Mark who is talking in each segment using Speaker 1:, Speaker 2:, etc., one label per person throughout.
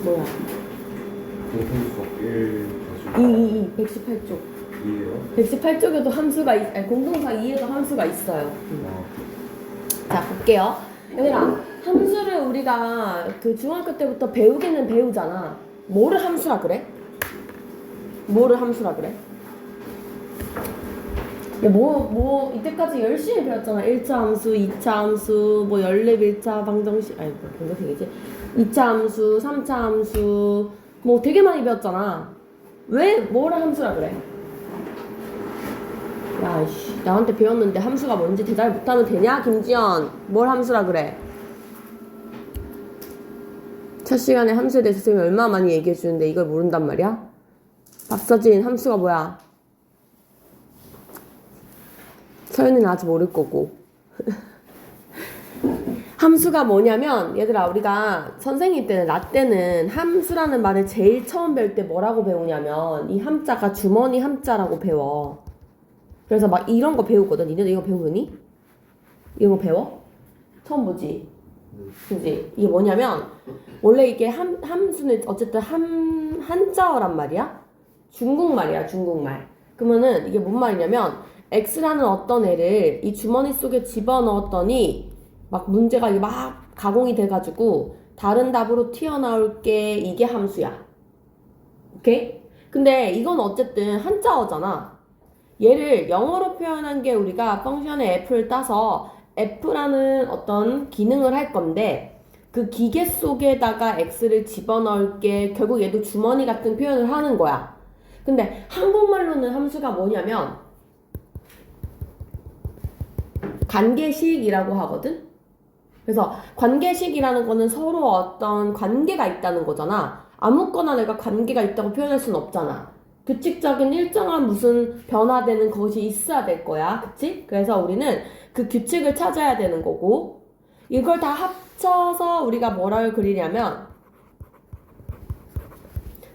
Speaker 1: 뭐야?
Speaker 2: 공통수가 1
Speaker 1: 118쪽.
Speaker 2: 2예요?
Speaker 1: 118쪽에도 함수가 아니, 공동사 2에도 함수가 있어요. 자, 볼게요. 얘들아, 함수를 우리가 그 중학교 때부터 배우기는 배우잖아. 뭐를 함수라 그래? 뭐를 함수라 그래? 야, 이때까지 열심히 배웠잖아. 1차 함수, 2차 함수, 뭐 연립 1차 방정식, 아니, 방정식이지. 2차 함수, 3차 함수, 뭐 되게 많이 배웠잖아. 왜 뭐를 함수라 그래? 야, 씨, 나한테 배웠는데 함수가 뭔지 대답 못하면 되냐, 김지연? 뭘 함수라 그래? 첫 시간에 함수에 대해서 선생님이 얼마나 많이 얘기해주는데 이걸 모른단 말이야? 박서진, 함수가 뭐야? 서윤이는 아직 모를 거고. 함수가 뭐냐면, 얘들아, 우리가 선생님 때는, 나 때는 함수라는 말을 제일 처음 배울 때 뭐라고 배우냐면, 이 함자가 주머니 함자라고 배워. 그래서 막 이런 거 배우거든. 니네도 이거 배우니? 이런 거 배워? 처음 보지? 그지? 이게 뭐냐면, 원래 이게 함수는 어쨌든 한자어란 말이야? 중국말이야, 중국말. 그러면은 이게 뭔 말이냐면, X라는 어떤 애를 이 주머니 속에 집어넣었더니, 막 문제가 막 가공이 돼가지고, 다른 답으로 튀어나올 게 이게 함수야. 오케이? 근데 이건 어쨌든 한자어잖아. 얘를 영어로 표현한 게 우리가 펑션의 f를 따서 f라는 어떤 기능을 할 건데 그 기계 속에다가 x를 집어넣을 게 결국 얘도 주머니 같은 표현을 하는 거야. 근데 한국말로는 함수가 뭐냐면 관계식이라고 하거든? 그래서 관계식이라는 거는 서로 어떤 관계가 있다는 거잖아. 아무거나 내가 관계가 있다고 표현할 수는 없잖아. 규칙적인 일정한 무슨 변화되는 것이 있어야 될 거야. 그치? 그래서 우리는 그 규칙을 찾아야 되는 거고 이걸 다 합쳐서 우리가 뭐라고 그리냐면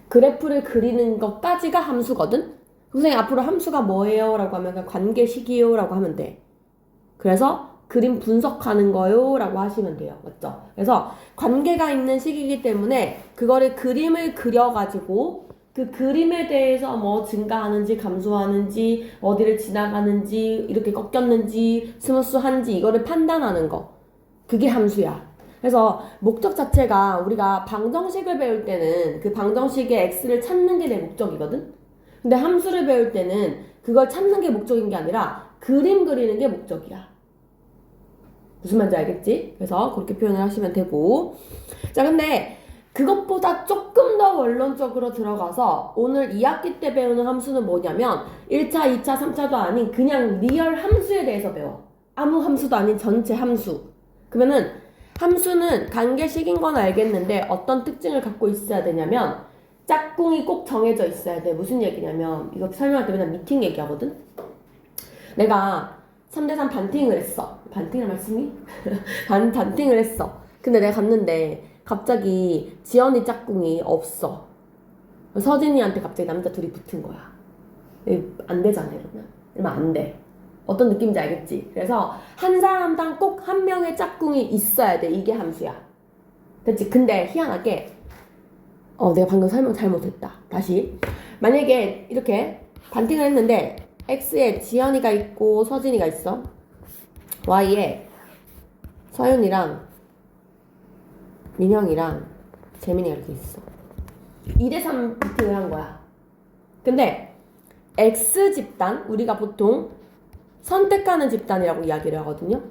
Speaker 1: 그래프를 그리는 것까지가 함수거든? 선생님 앞으로 함수가 뭐예요? 라고 하면 관계식이요? 라고 하면 돼. 그래서 그림 분석하는 거요? 라고 하시면 돼요. 맞죠? 그래서 관계가 있는 식이기 때문에 그거를 그림을 그려가지고 그 그림에 대해서 뭐 증가하는지 감소하는지 어디를 지나가는지 이렇게 꺾였는지 스무스한지 이거를 판단하는 거 그게 함수야. 그래서 목적 자체가 우리가 방정식을 배울 때는 그 방정식의 x를 찾는 게 내 목적이거든. 근데 함수를 배울 때는 그걸 찾는 게 목적인 게 아니라 그림 그리는 게 목적이야. 무슨 말인지 알겠지? 그래서 그렇게 표현을 하시면 되고 자 근데 그것보다 조금 더 원론적으로 들어가서 오늘 2학기 때 배우는 함수는 뭐냐면 1차, 2차, 3차도 아닌 그냥 리얼 함수에 대해서 배워. 아무 함수도 아닌 전체 함수. 그러면은 함수는 관계식인 건 알겠는데 어떤 특징을 갖고 있어야 되냐면 짝꿍이 꼭 정해져 있어야 돼. 무슨 얘기냐면 이거 설명할 때 맨날 미팅 얘기하거든? 내가 3대3 반팅을 했어. 반팅을 말씀이? 반팅을 했어. 근데 내가 갔는데 갑자기 지연이 짝꿍이 없어. 서진이한테 갑자기 남자 둘이 붙은 거야. 안 되잖아 이러면 안 돼. 어떤 느낌인지 알겠지? 그래서 한 사람당 꼭 한 명의 짝꿍이 있어야 돼. 이게 함수야. 됐지? 근데 희한하게 내가 방금 설명 잘못했다. 다시 만약에 이렇게 반팅을 했는데 X에 지연이가 있고 서진이가 있어. Y에 서윤이랑 민영이랑 재민이가 이렇게 있어. 2대3 미팅을 한 거야. 근데 X 집단, 우리가 보통 선택하는 집단이라고 이야기를 하거든요.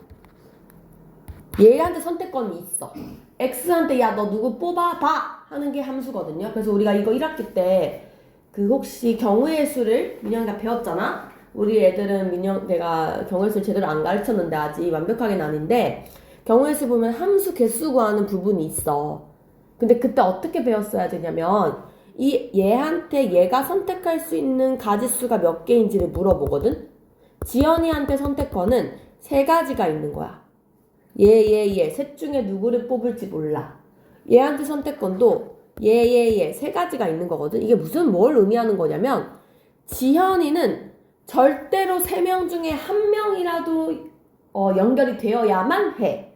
Speaker 1: 얘한테 선택권이 있어. X한테 야 너 누구 뽑아봐 하는 게 함수거든요. 그래서 우리가 이거 1학기 때 그 혹시 경우의 수를 민영이가 배웠잖아. 우리 애들은 내가 경우의 수를 제대로 안 가르쳤는데 아직 완벽하게는 아닌데 경우의 수 보면 함수 개수 구하는 부분이 있어. 근데 그때 어떻게 배웠어야 되냐면 얘한테 얘가 선택할 수 있는 가지수가 몇 개인지를 물어보거든. 지연이한테 선택권은 3가지가 있는 거야. 얘 셋 중에 누구를 뽑을지 몰라. 얘한테 선택권도 얘 3가지가 있는 거거든. 이게 뭘 의미하는 거냐면 지현이는 절대로 3명 중에 1명이라도 연결이 되어야만 해.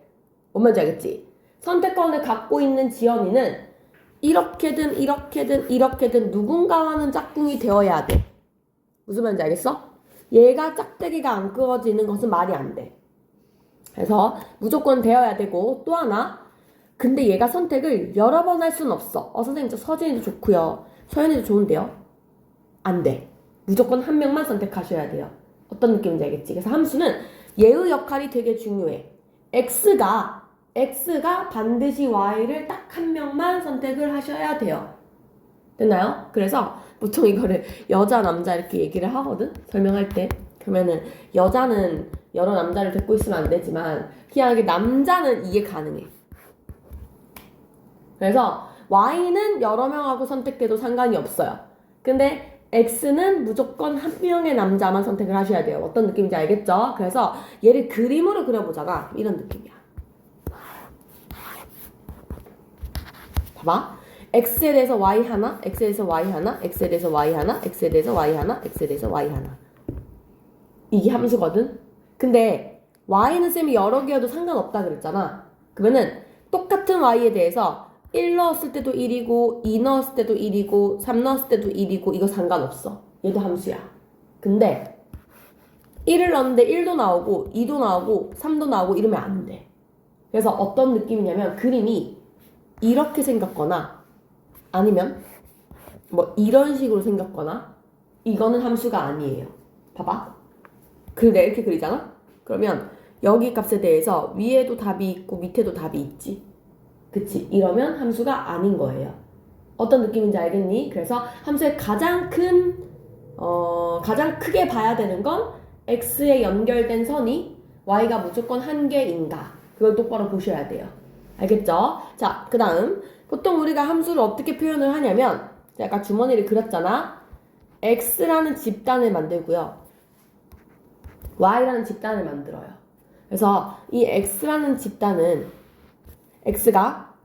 Speaker 1: 뭔 말인지 알겠지? 선택권을 갖고 있는 지연이는 이렇게든 이렇게든 이렇게든 누군가와는 짝꿍이 되어야 돼. 무슨 말인지 알겠어? 얘가 짝대기가 안 그어지는 것은 말이 안 돼. 그래서 무조건 되어야 되고, 또 하나, 근데 얘가 선택을 여러 번 할 수는 없어. 선생님 저 서진이도 좋고요, 서연이도 좋은데요? 안 돼. 무조건 한 명만 선택하셔야 돼요. 어떤 느낌인지 알겠지? 그래서 함수는 얘의 역할이 되게 중요해. x가 반드시 y를 딱 한 명만 선택을 하셔야 돼요. 됐나요? 그래서 보통 이거를 여자 남자 이렇게 얘기를 하거든, 설명할 때. 그러면은 여자는 여러 남자를 데리고 있으면 안 되지만 그냥 이게 남자는 이해 가능해. 그래서 y는 여러 명하고 선택돼도 상관이 없어요. 근데 x는 무조건 한 명의 남자만 선택을 하셔야 돼요. 어떤 느낌인지 알겠죠? 그래서 얘를 그림으로 그려보자가 이런 느낌이야. 봐봐. x에 대해서 y 하나, x에 대해서 y 하나, x에 대해서 y 하나, x에 대해서 y 하나, x에 대해서 y 하나. 이게 함수거든? 근데 y는 쌤이 여러 개여도 상관없다 그랬잖아. 그러면은 똑같은 y에 대해서 1 넣었을 때도 1이고 2 넣었을 때도 1이고 3 넣었을 때도 1이고 이거 상관없어. 얘도 함수야. 근데 1을 넣었는데 1도 나오고 2도 나오고 3도 나오고 이러면 안 돼. 그래서 어떤 느낌이냐면 그림이 이렇게 생겼거나 아니면 뭐 이런 식으로 생겼거나 이거는 함수가 아니에요. 봐봐. 내가 이렇게 그리잖아? 그러면 여기 값에 대해서 위에도 답이 있고 밑에도 답이 있지. 그치? 이러면 함수가 아닌 거예요. 어떤 느낌인지 알겠니? 그래서 함수의 가장 크게 봐야 되는 건 x에 연결된 선이 y가 무조건 한 개인가. 그걸 똑바로 보셔야 돼요. 알겠죠? 자, 그 다음. 보통 우리가 함수를 어떻게 표현을 하냐면, 아까 주머니를 그렸잖아? x라는 집단을 만들고요, y라는 집단을 만들어요. 그래서 이 x라는 집단은 x가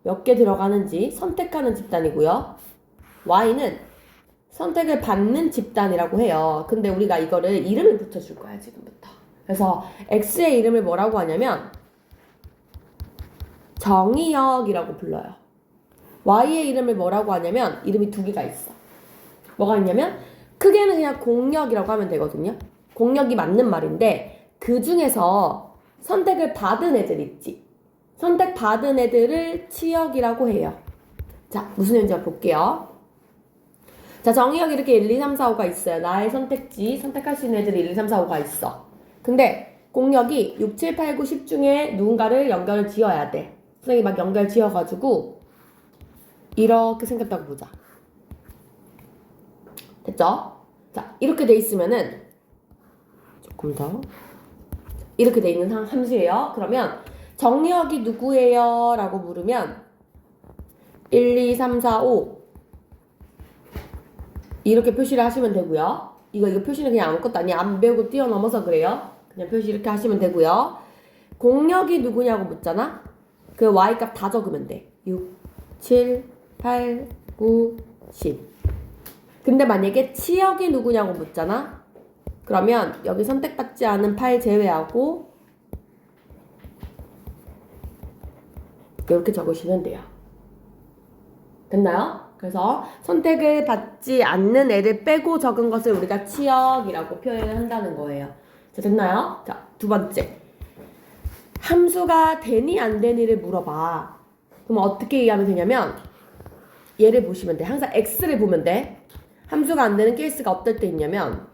Speaker 1: 몇 개 들어가는지 선택하는 집단이고요, y는 선택을 받는 집단이라고 해요. 근데 우리가 이거를 이름을 붙여줄 거야, 지금부터. 그래서 x의 이름을 뭐라고 하냐면 정의역이라고 불러요. y의 이름을 뭐라고 하냐면 이름이 두 개가 있어. 뭐가 있냐면 크게는 그냥 공역이라고 하면 되거든요. 공역이 맞는 말인데 그 중에서 선택을 받은 애들 있지. 선택 받은 애들을 치역이라고 해요. 자, 무슨 얘기인지 볼게요. 자, 정의역 이렇게 1, 2, 3, 4, 5가 있어요. 나의 선택지, 선택할 수 있는 애들이 1, 2, 3, 4, 5가 있어. 근데 공역이 6, 7, 8, 9, 10 중에 누군가를 연결을 지어야 돼. 선생님이 막 연결 지어가지고 이렇게 생겼다고 보자. 됐죠? 자, 이렇게 돼 있으면은 조금 더 이렇게 돼 있는 함수예요. 그러면 정의역이 누구예요? 라고 물으면 1, 2, 3, 4, 5 이렇게 표시를 하시면 되고요. 이거 표시는 그냥 아무것도 아니야. 안 배우고 뛰어넘어서 그래요. 그냥 표시 이렇게 하시면 되고요. 공역이 누구냐고 묻잖아? 그 y값 다 적으면 돼. 6, 7, 8, 9, 10. 근데 만약에 치역이 누구냐고 묻잖아? 그러면 여기 선택받지 않은 8 제외하고 이렇게 적으시면 돼요. 됐나요? 그래서 선택을 받지 않는 애를 빼고 적은 것을 우리가 치역이라고 표현을 한다는 거예요. 자, 됐나요? 자, 두 번째. 함수가 되니 안 되니를 물어봐. 그럼 어떻게 이해하면 되냐면 얘를 보시면 돼. 항상 x를 보면 돼. 함수가 안 되는 케이스가 어떨 때 있냐면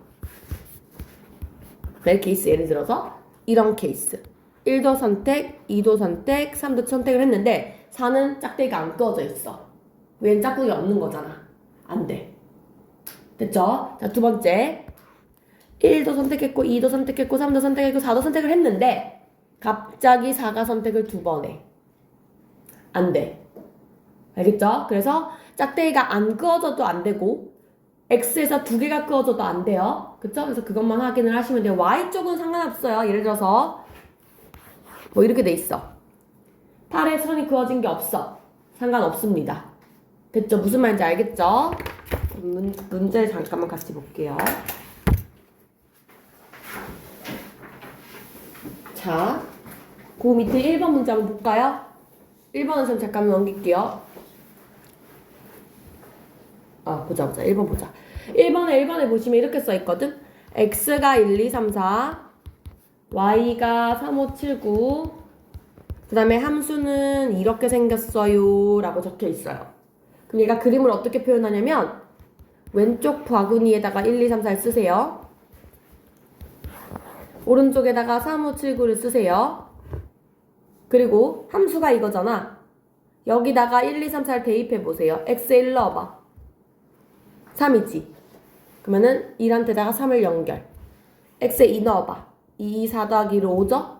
Speaker 1: 내 케이스 예를 들어서 이런 케이스. 1도 선택, 2도 선택, 3도 선택을 했는데 4는 짝대기가 안 그어져 있어. 웬 짝꿍이 없는 거잖아. 안 돼. 됐죠? 자, 두 번째. 1도 선택했고 2도 선택했고 3도 선택했고 4도 선택을 했는데 갑자기 4가 선택을 두 번 해. 안 돼. 알겠죠? 그래서 짝대기가 안 그어져도 안 되고 x에서 두 개가 그어져도 안 돼요. 그쵸? 그래서 그것만 확인을 하시면 돼요. y쪽은 상관없어요. 예를 들어서 뭐 이렇게 돼 있어. 8에 선이 그어진 게 없어. 상관없습니다. 됐죠? 무슨 말인지 알겠죠? 문제 잠깐만 같이 볼게요. 자, 그 밑에 1번 문제 한번 볼까요? 1번은 좀 잠깐만 넘길게요. 보자. 1번 보자. 1번에 보시면 이렇게 써있거든? x가 1, 2, 3, 4, y가 3, 5, 7, 9, 그 다음에 함수는 이렇게 생겼어요 라고 적혀 있어요. 그럼 얘가 그림을 어떻게 표현하냐면 왼쪽 바구니에다가 1, 2, 3, 4를 쓰세요. 오른쪽에다가 3, 5, 7, 9를 쓰세요. 그리고 함수가 이거잖아. 여기다가 1, 2, 3, 4를 대입해 보세요. x 1 넣어봐. 3이지. 그러면은 1한테다가 3을 연결. x에 2 넣어봐. 2, 4 더하기 1은 5죠?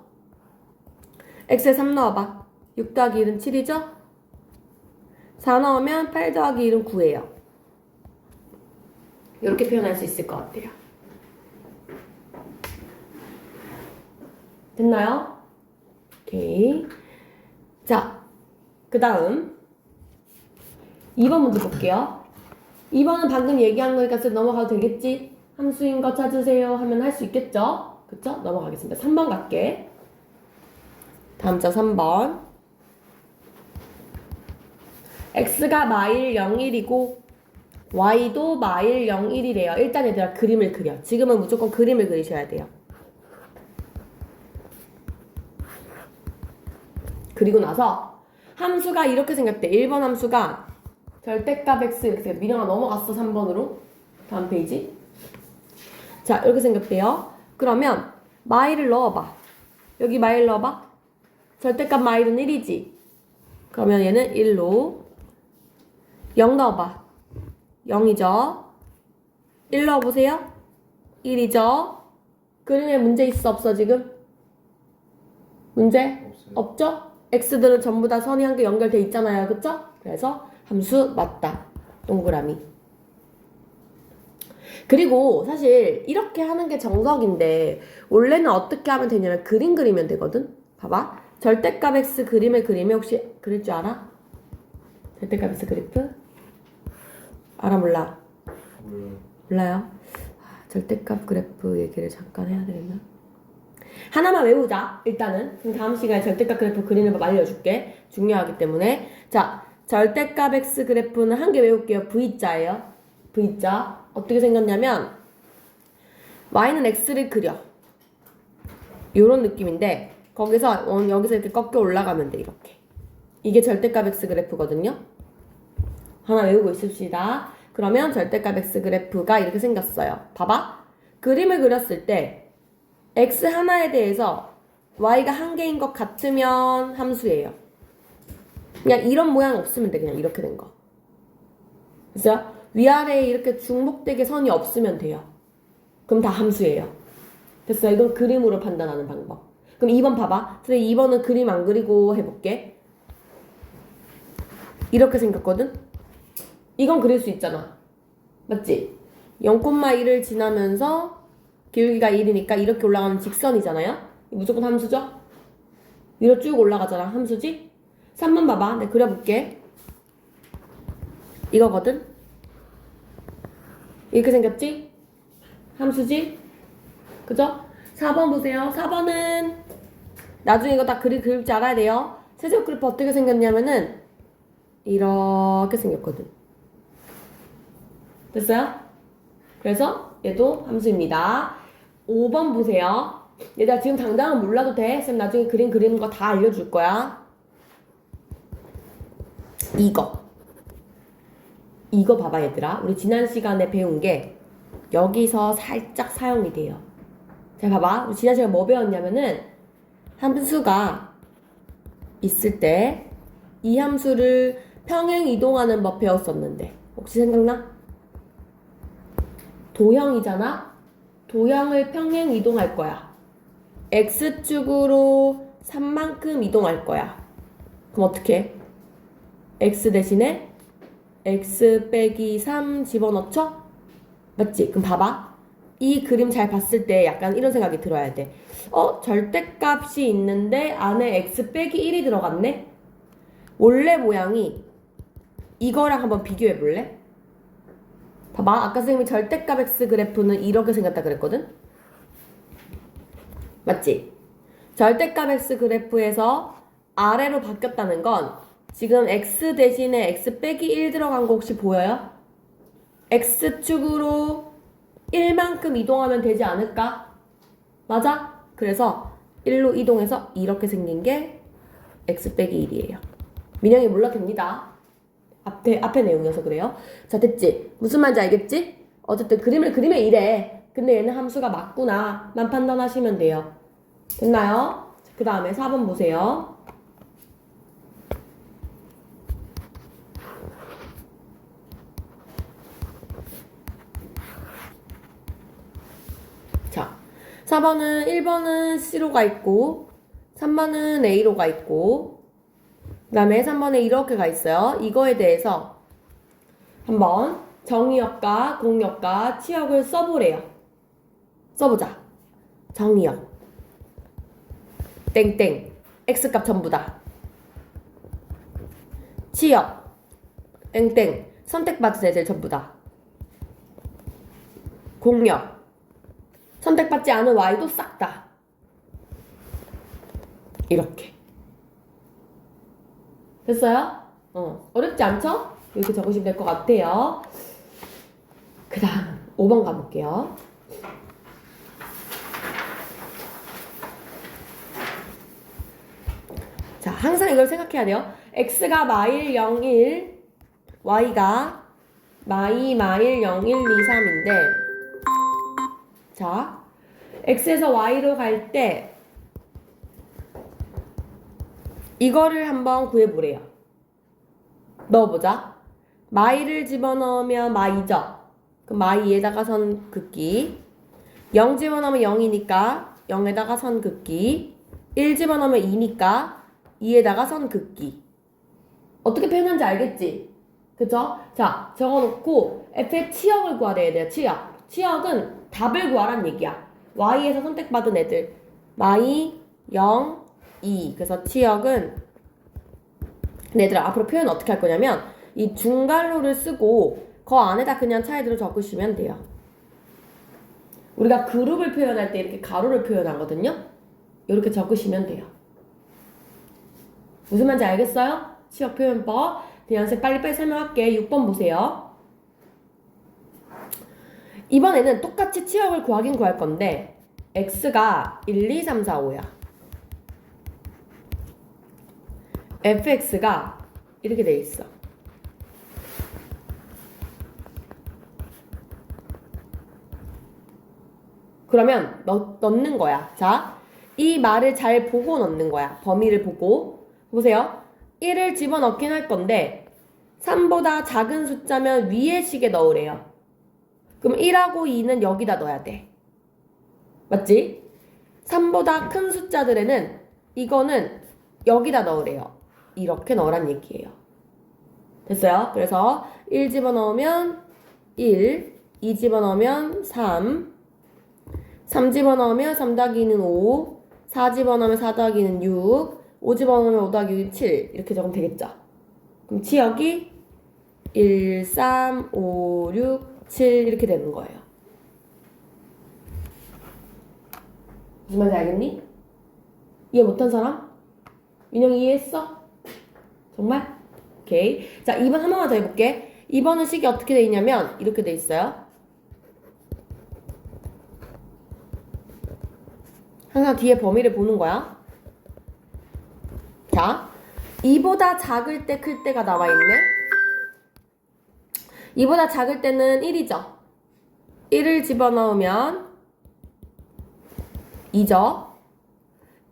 Speaker 1: x에 3 넣어봐. 6 더하기 1은 7이죠? 4 넣으면 8 더하기 1은 9예요. 이렇게 표현할 수 있을 것 같아요. 됐나요? 오케이. 자, 그 다음 2번 문제 볼게요. 2번은 방금 얘기한 거니까 넘어가도 되겠지? 함수인 거 찾으세요 하면 할 수 있겠죠? 그쵸? 넘어가겠습니다. 3번 갈게. 다음 자 3번. x가 마일 0, 1이고 y도 마일 0, 1이래요. 일단 얘들아 그림을 그려. 지금은 무조건 그림을 그리셔야 돼요. 그리고 나서 함수가 이렇게 생겼대. 1번 함수가 절대값 x 이렇게 생겼대. 민영아 넘어갔어 3번으로. 다음 페이지. 자 이렇게 생겼대요. 그러면 마일을 넣어봐. 여기 마일 넣어봐. 절대값 마일은 1이지. 그러면 얘는 1로 0 넣어봐. 0이죠. 1 넣어보세요. 1이죠. 그림에 문제 있어 없어 지금? 문제?
Speaker 2: 없어요.
Speaker 1: 없죠? x들은 전부 다 선이 한 개 연결돼 있잖아요. 그쵸? 그래서 함수 맞다. 동그라미. 그리고 사실 이렇게 하는 게 정석인데 원래는 어떻게 하면 되냐면 그림 그리면 되거든? 봐봐. 절대값 x 그림을 그리면 혹시 그릴 줄 알아? 절대값 x 그래프? 알아 몰라? 몰라요? 절대값 그래프 얘기를 잠깐 해야 되겠나? 하나만 외우자. 일단은 그럼 다음 시간에 절대값 그래프 그리는 법 알려줄게. 중요하기 때문에. 자, 절대값 x 그래프는 한 개 외울게요. V자예요. V자. 어떻게 생겼냐면 y는 x를 그려. 요런 느낌인데 거기서 여기서 이렇게 꺾여 올라가면 돼. 이렇게. 이게 절대값 x 그래프거든요. 하나 외우고 있읍시다. 그러면 절대값 x 그래프가 이렇게 생겼어요. 봐봐. 그림을 그렸을 때 x 하나에 대해서 y가 한 개인 것 같으면 함수예요. 그냥 이런 모양 없으면 돼. 그냥 이렇게 된 거. 그죠? 위아래에 이렇게 중복되게 선이 없으면 돼요. 그럼 다 함수예요. 됐어요. 이건 그림으로 판단하는 방법. 그럼 2번 봐봐. 선생님 2번은 그림 안 그리고 해볼게. 이렇게 생겼거든? 이건 그릴 수 있잖아. 맞지? 0,1을 지나면서 기울기가 1이니까 이렇게 올라가면 직선이잖아요? 무조건 함수죠? 위로 쭉 올라가잖아. 함수지? 3번 봐봐. 내가 그려볼게. 이거거든? 이렇게 생겼지? 함수지? 그죠? 4번 보세요. 4번은 나중에 이거 다 그릴 줄 알아야 돼요. 세제곱 그래프 어떻게 생겼냐면은 이렇게 생겼거든. 됐어요? 그래서 얘도 함수입니다. 5번 보세요. 얘들아 지금 당장은 몰라도 돼. 쌤 나중에 그림 그리는 거 다 알려줄 거야. 이거 봐봐 얘들아. 우리 지난 시간에 배운 게 여기서 살짝 사용이 돼요. 자 봐봐. 우리 지난 시간에 뭐 배웠냐면은 함수가 있을 때 이 함수를 평행 이동하는 법 배웠었는데 혹시 생각나? 도형이잖아? 도형을 평행 이동할 거야. x축으로 3만큼 이동할 거야. 그럼 어떻게 해? x 대신에 x 빼기 3 집어넣죠? 맞지? 그럼 봐봐. 이 그림 잘 봤을 때 약간 이런 생각이 들어야 돼. 절대값이 있는데 안에 x 빼기 1이 들어갔네? 원래 모양이 이거랑 한번 비교해 볼래? 봐봐. 아까 선생님이 절대값 x 그래프는 이렇게 생겼다 그랬거든? 맞지? 절대값 x 그래프에서 아래로 바뀌었다는 건 지금 x 대신에 x 빼기 1 들어간 거 혹시 보여요? x축으로 1만큼 이동하면 되지 않을까? 맞아? 그래서 1로 이동해서 이렇게 생긴 게 x 빼기 1이에요. 민영이 몰라 됩니다. 앞에 내용이어서 그래요. 자, 됐지? 무슨 말인지 알겠지? 어쨌든 그림을 그리면 이래. 근데 얘는 함수가 맞구나. 만 판단하시면 돼요. 됐나요? 그 다음에 4번 보세요. 자, 4번은 1번은 C로가 있고 3번은 A로가 있고 그 다음에 3번에 이렇게 가 있어요. 이거에 대해서 한번 정의역과 공역과 치역을 써보래요. 써보자. 정의역 땡땡 x값 전부다. 치역 땡땡 선택받은 애들 전부다. 공역 선택받지 않은 y도 싹다. 이렇게 됐어요? 어렵지 않죠? 이렇게 적으시면 될 것 같아요. 그 다음 5번 가볼게요. 자, 항상 이걸 생각해야 돼요. x가 마일 0, 1, y가 마일 0, 1, 2, 3인데 자, x에서 y로 갈 때 이거를 한번 구해보래요. 넣어보자. 마이를 집어넣으면 마이죠. 그럼 마이에다가 선 긋기. 0 집어넣으면 0이니까 0에다가 선 긋기. 1 집어넣으면 2니까 2에다가 선 긋기. 어떻게 표현하는지 알겠지? 그쵸? 자, 적어놓고 f의 치역을 구하래야 돼요. 치역. 치역은 답을 구하란 얘기야. y에서 선택받은 애들. 마이, 0, 2. 그래서 치역은 근데 얘들아 앞으로 표현 어떻게 할 거냐면 이 중괄호를 쓰고 그 안에다 그냥 차례대로 적으시면 돼요. 우리가 그룹을 표현할 때 이렇게 가로를 표현하거든요. 이렇게 적으시면 돼요. 무슨 말인지 알겠어요? 치역 표현법. 대연색 빨리빨리 설명할게. 6번 보세요. 이번에는 똑같이 치역을 구하긴 구할 건데 x가 1, 2, 3, 4, 5야. fx가 이렇게 돼 있어. 그러면 넣는 거야. 자, 이 말을 잘 보고 넣는 거야. 범위를 보고. 보세요. 1을 집어넣긴 할 건데 3보다 작은 숫자면 위에 식에 넣으래요. 그럼 1하고 2는 여기다 넣어야 돼. 맞지? 3보다 큰 숫자들에는 이거는 여기다 넣으래요. 이렇게 넣으란 얘기예요. 됐어요? 그래서 1 집어넣으면 1, 2 집어넣으면 3, 3 집어넣으면 3 더하기 2는 5, 4 집어넣으면 4 더하기 2는 6, 5 집어넣으면 5 더하기 6이 7 이렇게 적으면 되겠죠? 그럼 치역이 1, 3, 5, 6, 7 이렇게 되는 거예요. 무슨 말인지 알겠니? 이해 못한 사람? 민영이 이해했어? 정말? 오케이. 자, 2번 한 번만 더 해볼게. 2번은 식이 어떻게 돼 있냐면 이렇게 돼 있어요. 항상 뒤에 범위를 보는 거야. 자, 2보다 작을 때 클 때가 나와 있네. 2보다 작을 때는 1이죠. 1을 집어넣으면 2죠.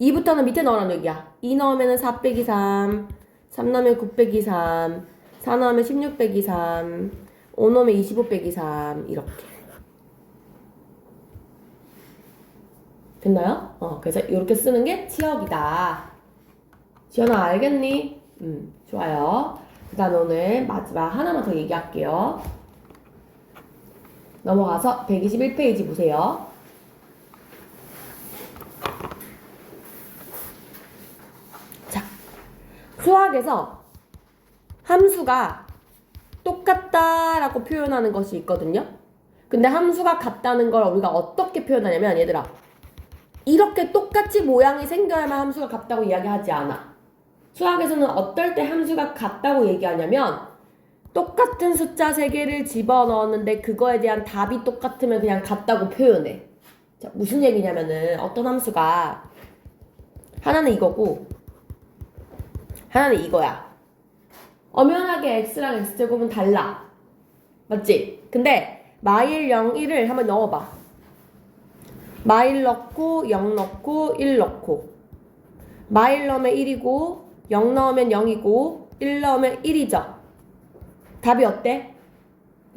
Speaker 1: 2부터는 밑에 넣으라는 얘기야. 2 넣으면 4 빼기 3, 3 넣으면 9 빼기 3, 4 넣으면 16 빼기 3, 5 넣으면 25 빼기 3 이렇게. 됐나요? 그래서 이렇게 쓰는 게 치역이다. 지연아 알겠니? 좋아요. 그 다음에 오늘 마지막 하나만 더 얘기할게요. 넘어가서 121페이지 보세요. 자, 수학에서 함수가 똑같다라고 표현하는 것이 있거든요. 근데 함수가 같다는 걸 우리가 어떻게 표현하냐면 얘들아 이렇게 똑같이 모양이 생겨야만 함수가 같다고 이야기하지 않아. 수학에서는 어떨 때 함수가 같다고 얘기하냐면 똑같은 숫자 3개를 집어넣었는데 그거에 대한 답이 똑같으면 그냥 같다고 표현해. 자, 무슨 얘기냐면은 어떤 함수가 하나는 이거고 하나는 이거야. 엄연하게 x랑 x제곱은 달라. 맞지? 근데 마일 0, 1을 한번 넣어봐. 마일 넣고 0 넣고 1 넣고 마일 넣으면 1이고 0 넣으면 0이고 1 넣으면 1이죠. 답이 어때?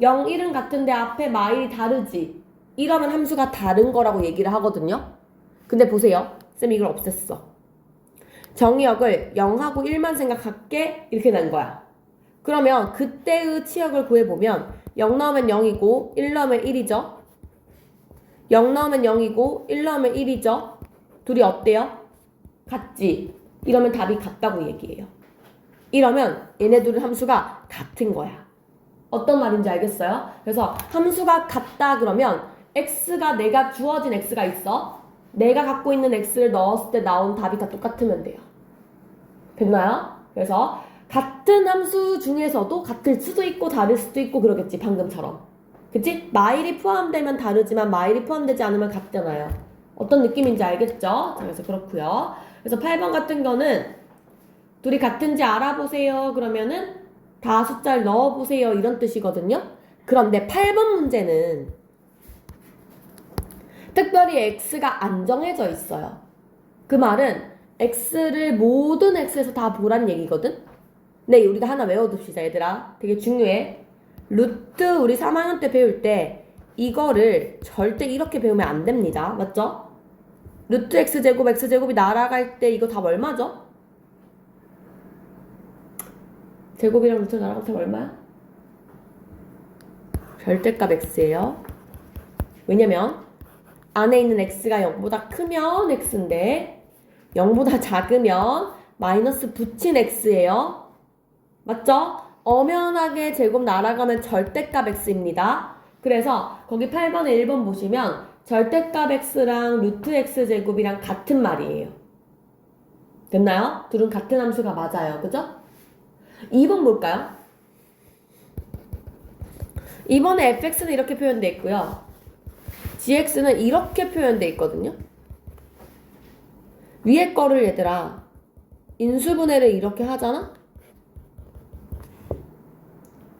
Speaker 1: 0, 1은 같은데 앞에 마일이 다르지. 이러면 함수가 다른 거라고 얘기를 하거든요. 근데 보세요. 쌤 이걸 없앴어. 정의역을 0하고 1만 생각할게 이렇게 난 거야. 그러면 그때의 치역을 구해보면 0 넣으면 0이고 1 넣으면 1이죠. 0 넣으면 0이고 1 넣으면 1이죠. 둘이 어때요? 같지? 이러면 답이 같다고 얘기해요. 이러면 얘네 둘의 함수가 같은 거야. 어떤 말인지 알겠어요? 그래서 함수가 같다 그러면 x가 내가 주어진 x가 있어. 내가 갖고 있는 x를 넣었을 때 나온 답이 다 똑같으면 돼요. 됐나요? 그래서 같은 함수 중에서도 같을 수도 있고 다를 수도 있고 그러겠지. 방금처럼. 그치? 마일이 포함되면 다르지만 마일이 포함되지 않으면 같잖아요. 어떤 느낌인지 알겠죠? 자, 그래서 그렇고요. 그래서 8번 같은 거는 둘이 같은지 알아보세요. 그러면은 다 숫자를 넣어보세요. 이런 뜻이거든요. 그런데 8번 문제는 특별히 x가 안 정해져 있어요. 그 말은 x를 모든 x에서 다 보란 얘기거든. 네, 우리가 하나 외워둡시다 얘들아. 되게 중요해. 루트 우리 3학년 때 배울 때 이거를 절대 이렇게 배우면 안 됩니다. 맞죠? 루트 x제곱 x제곱이 날아갈 때 이거 답 얼마죠? 제곱이랑 루트 날아갈 때 얼마야? 절대값 x예요. 왜냐면 안에 있는 x가 0보다 크면 x인데 0보다 작으면 마이너스 붙인 x예요. 맞죠? 엄연하게 제곱 날아가면 절대값 x입니다. 그래서 거기 8번에 1번 보시면 절대값 x랑 루트 x제곱이랑 같은 말이에요. 됐나요? 둘은 같은 함수가 맞아요. 그죠? 2번 볼까요? 2번에 fx는 이렇게 표현되어 있고요. gx는 이렇게 표현되어 있거든요. 위에 거를 얘들아 인수분해를 이렇게 하잖아?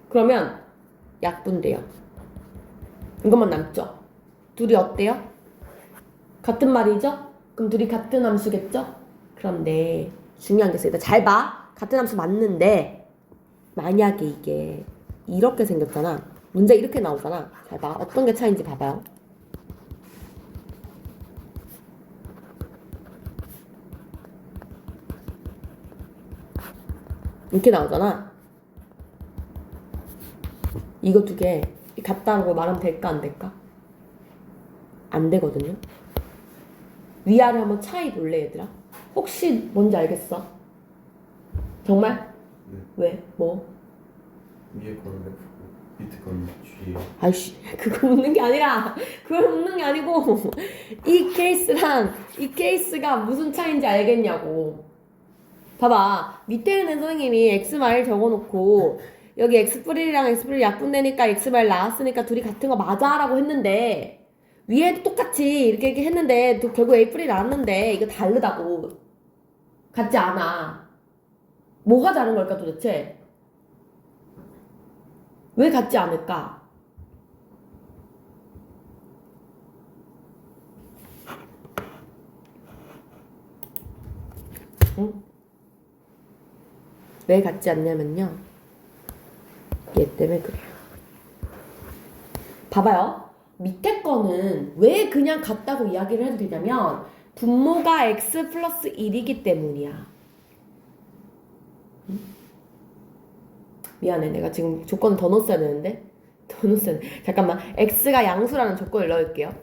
Speaker 1: 그러면 약분돼요. 이것만 남죠? 둘이 어때요? 같은 말이죠? 그럼 둘이 같은 함수겠죠? 그런데 중요한 게 있어요. 잘 봐. 같은 함수 맞는데 만약에 이게 이렇게 생겼잖아. 문제 이렇게 나오잖아. 잘 봐. 어떤 게 차이인지 봐봐요. 이렇게 나오잖아. 이거 두 개 같다고 말하면 될까 안 될까? 안 되거든요. 위아래 한번 차이 볼래 얘들아? 혹시 뭔지 알겠어? 정말?
Speaker 2: 네.
Speaker 1: 왜? 뭐?
Speaker 2: 위에 거는 F고 밑에 거는 G예요.
Speaker 1: 아이씨 그거 묻는 게 아니라 그걸 묻는 게 아니고 이 케이스랑 이 케이스가 무슨 차이인지 알겠냐고. 봐봐. 밑에 있는 선생님이 x마일 적어놓고 여기 x뿔이랑 x뿔이 약분되니까 x마일 나왔으니까 둘이 같은 거 맞아 라고 했는데 위에도 똑같이 이렇게 했는데 또 결국 a뿔이 나왔는데 이거 다르다고. 같지 않아. 뭐가 다른 걸까 도대체? 왜 같지 않을까? 응? 왜 같지 않냐면요. 얘 때문에 그래요. 봐봐요. 밑에 거는 왜 그냥 같다고 이야기를 해도 되냐면 분모가 x 플러스 1이기 때문이야. 응? 미안해. 내가 지금 조건을 더 넣었어야 되는데. 더 넣었어야 돼. 잠깐만. x가 양수라는 조건을 넣을게요.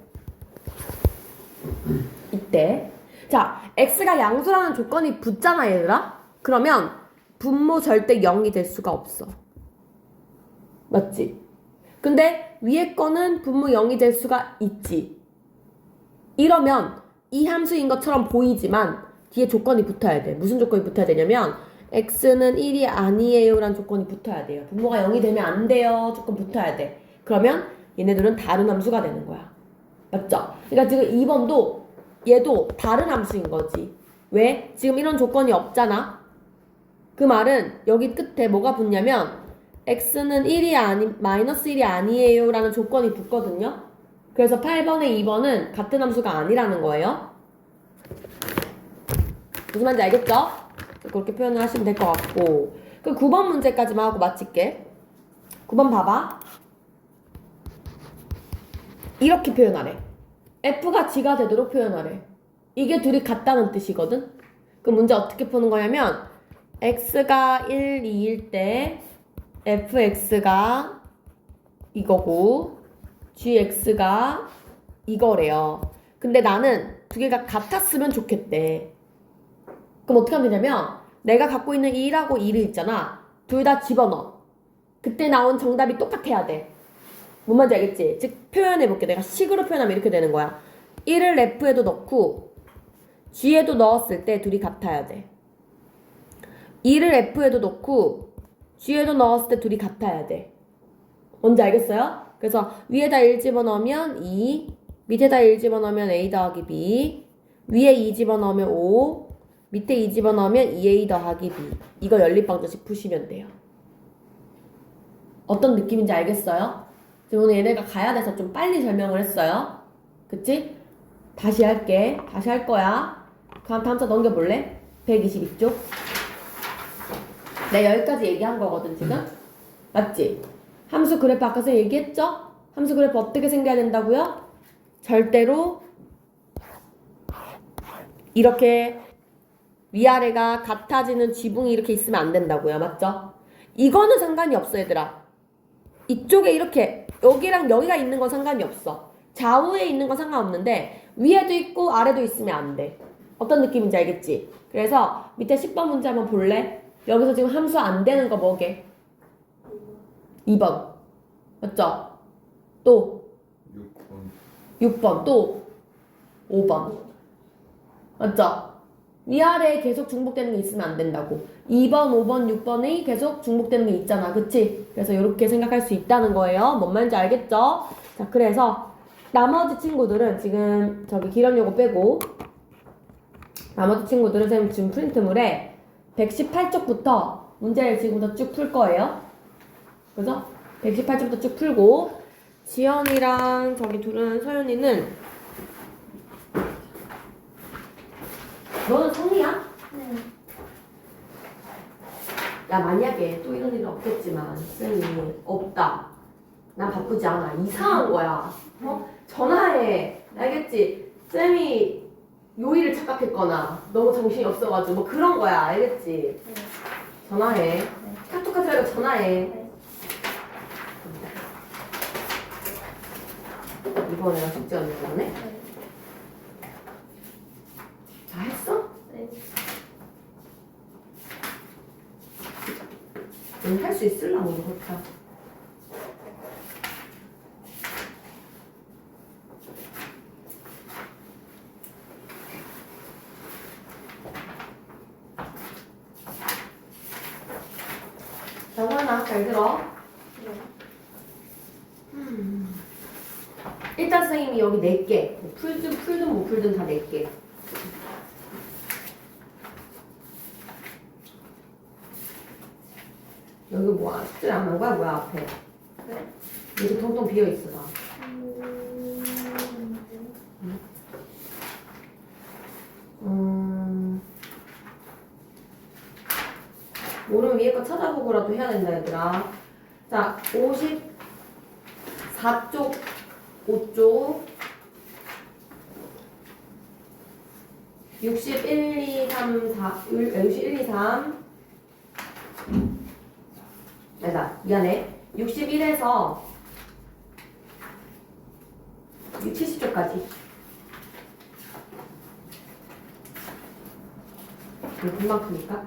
Speaker 1: 이때. 자, x가 양수라는 조건이 붙잖아, 얘들아? 그러면 분모 절대 0이 될 수가 없어. 맞지? 근데 위에 거는 분모 0이 될 수가 있지. 이러면 이 함수인 것처럼 보이지만 뒤에 조건이 붙어야 돼. 무슨 조건이 붙어야 되냐면 x는 1이 아니에요 라는 조건이 붙어야 돼요. 분모가 0이 되면 안 돼요. 조건 붙어야 돼. 그러면 얘네들은 다른 함수가 되는 거야. 맞죠? 그러니까 지금 2번도 얘도 다른 함수인 거지. 왜? 지금 이런 조건이 없잖아. 그 말은 여기 끝에 뭐가 붙냐면 x는 1이 마이너스 1이 아니에요 라는 조건이 붙거든요. 그래서 8번에 2번은 같은 함수가 아니라는 거예요. 무슨 말인지 알겠죠? 그렇게 표현을 하시면 될 것 같고, 그 9번 문제까지만 하고 마칠게. 9번 봐봐. 이렇게 표현하래. f가 g가 되도록 표현하래. 이게 둘이 같다는 뜻이거든. 그 문제 어떻게 푸는 거냐면 x가 1, 2일 때 fx가 이거고 gx가 이거래요. 근데 나는 두 개가 같았으면 좋겠대. 그럼 어떻게 하면 되냐면 내가 갖고 있는 1하고 2를 있잖아. 둘 다 집어넣어. 그때 나온 정답이 똑같아야 돼. 뭔 말인지 알겠지? 즉 표현해볼게. 내가 식으로 표현하면 이렇게 되는 거야. 1을 f에도 넣고 g에도 넣었을 때 둘이 같아야 돼. 2를 f에도 넣고 g에도 넣었을 때 둘이 같아야 돼. 뭔지 알겠어요? 그래서 위에다 1 집어넣으면 2, 밑에다 1 집어넣으면 a 더하기 b, 위에 2 집어넣으면 5, 밑에 2 집어넣으면 2a 더하기 b. 이거 연립방정식 푸시면 돼요. 어떤 느낌인지 알겠어요? 지금 오늘 얘네가 가야 돼서 좀 빨리 설명을 했어요. 그치? 다시 할게. 다시 할 거야. 그럼 다음 차 넘겨볼래? 122쪽. 내가 여기까지 얘기한 거거든 지금. 맞지? 함수 그래프 아까 선생님 얘기했죠? 함수 그래프 어떻게 생겨야 된다고요? 절대로 이렇게 위아래가 같아지는 지붕이 이렇게 있으면 안 된다고요. 맞죠? 이거는 상관이 없어 얘들아. 이쪽에 이렇게 여기랑 여기가 있는 건 상관이 없어. 좌우에 있는 건 상관없는데 위에도 있고 아래도 있으면 안 돼. 어떤 느낌인지 알겠지? 그래서 밑에 10번 문제 한번 볼래? 여기서 지금 함수 안 되는 거 뭐게? 2번. 맞죠? 또 6번. 또 5번. 맞죠? 위아래에 계속 중복되는 게 있으면 안 된다고. 2번, 5번, 6번이 계속 중복되는 게 있잖아. 그치? 그래서 이렇게 생각할 수 있다는 거예요. 뭔 말인지 알겠죠? 자, 그래서 나머지 친구들은 지금 저기 기록 요거 빼고 나머지 친구들은 선생님 지금 프린트물에 118쪽부터 문제를 지금부터 쭉 풀 거예요. 그래서 118쪽부터 쭉 풀고 지연이랑 저기 둘은 서윤이는 너는 성리야?
Speaker 3: 네.
Speaker 1: 야 만약에 또 이런 일은 없겠지만 쌤이 없다. 난 바쁘지 않아. 이상한 거야. 전화해. 알겠지? 쌤이 요일을 착각했거나 너무 정신이 없어가지고 뭐 그런 거야. 알겠지?
Speaker 3: 네.
Speaker 1: 전화해. 카톡하지 말고 전화해.
Speaker 3: 네.
Speaker 1: 이번에 나 숙제 언니 때문에?
Speaker 3: 네.
Speaker 1: 다 했어?
Speaker 3: 네.
Speaker 1: 넌 할 수 있을라고 이거 그렇다. 정원아 잘 들어. 일단 선생님이 여기 4개 뭐 풀든 못 풀든 다 4개. 여기 뭐야? 숙제 안 한 거야? 뭐야 앞에?
Speaker 3: 그래?
Speaker 1: 여기 통통 비어있어 다. 모르면 위에 거 찾아보고라도 해야 된다 얘들아. 자 54쪽 5쪽 61, 2, 3, 4 61, 2, 3 아니다 미안해 61에서 70쪽까지 이거 금방 크니까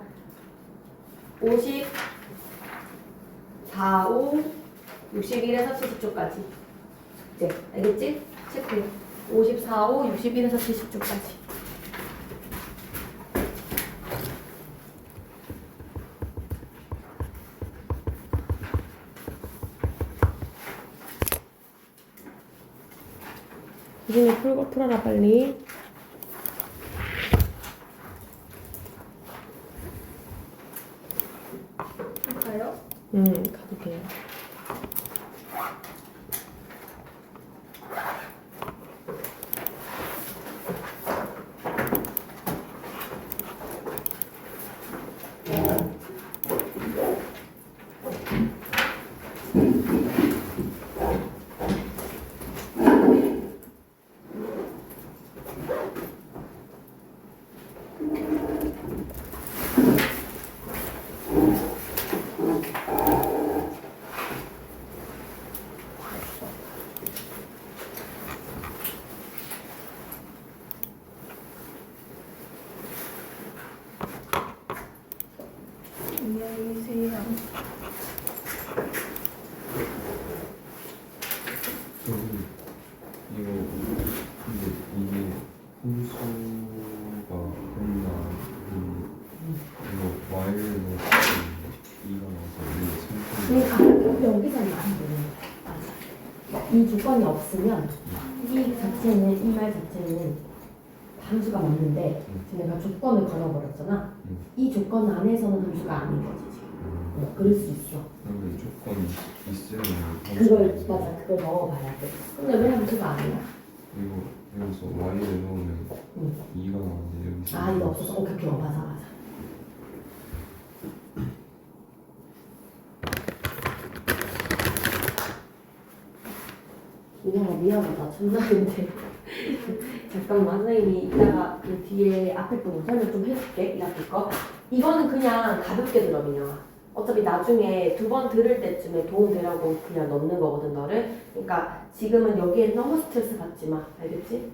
Speaker 1: 54, 5 61에서 70쪽까지 이제 알겠지? 체크 54, 5 61에서 70쪽까지 유진이 풀어라 빨리.
Speaker 3: 가요?
Speaker 1: 가도 돼요.
Speaker 3: 안녕히 계세요.
Speaker 2: 저기 이거 근데 이게 함수가 맨날 이거 y를 넣고 2가 나와서 이게
Speaker 1: 그러니까 여기서는 안 되는 거야. 맞아. 이 조건이 없으면 이 자체는 이 말 자체는 함수가 맞는데 지금 내가 조건을 걸어버렸잖아. 이 조건 안에서는 함수가 아닌 거지 지금. 그럴 수 있어.
Speaker 2: 그러면 조건이 있으면
Speaker 1: 그걸 맞아. 그걸 넣어봐야 돼. 근데 왜 함수가 아니야?
Speaker 2: 이거 여기서 y를 넣으면
Speaker 1: 응.
Speaker 2: 2가 나오는데 여기서
Speaker 1: 아 이거 없어서 오케이 오케이 맞아 맞아. 민영아 미안하다 천장인데 잠깐만 선생님이 이따가 그 뒤에 앞에 부분 설명 좀 해줄게 이 앞에 거 이거는 그냥 가볍게 들어 민영아 어차피 나중에 두 번 들을 때쯤에 도움 되라고 그냥 넣는 거거든 너를 그러니까 지금은 여기에 너무 스트레스 받지 마 알겠지?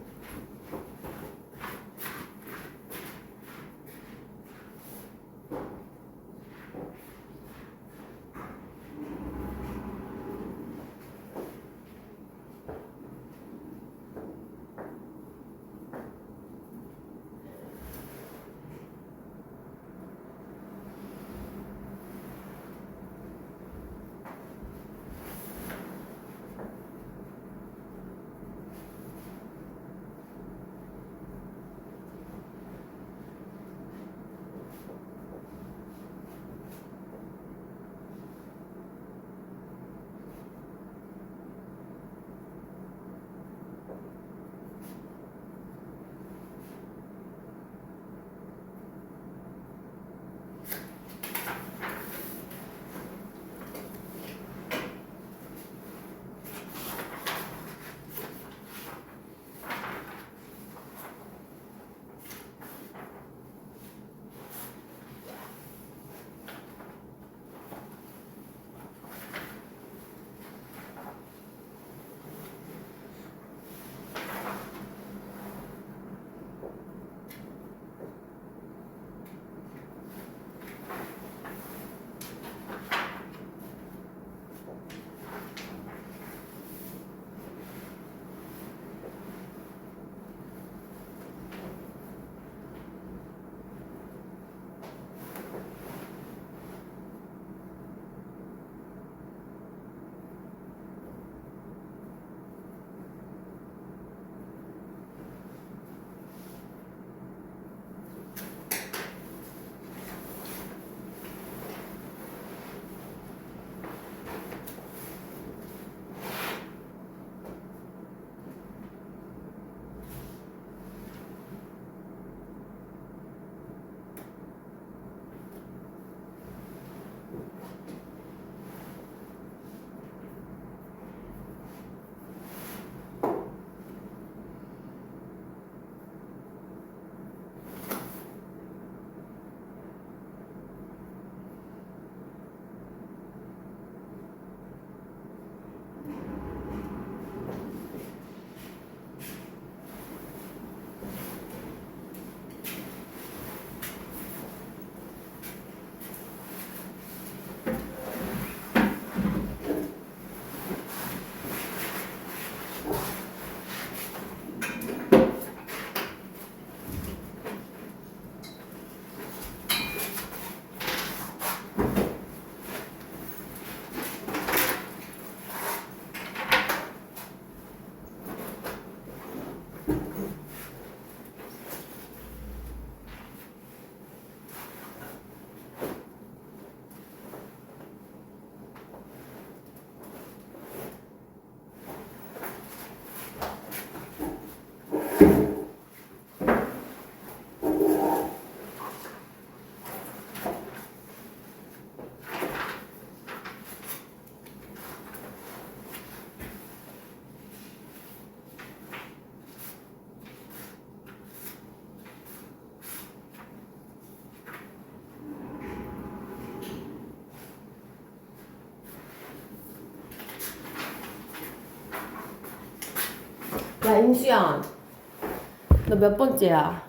Speaker 1: 임수연. 너 몇 번째야?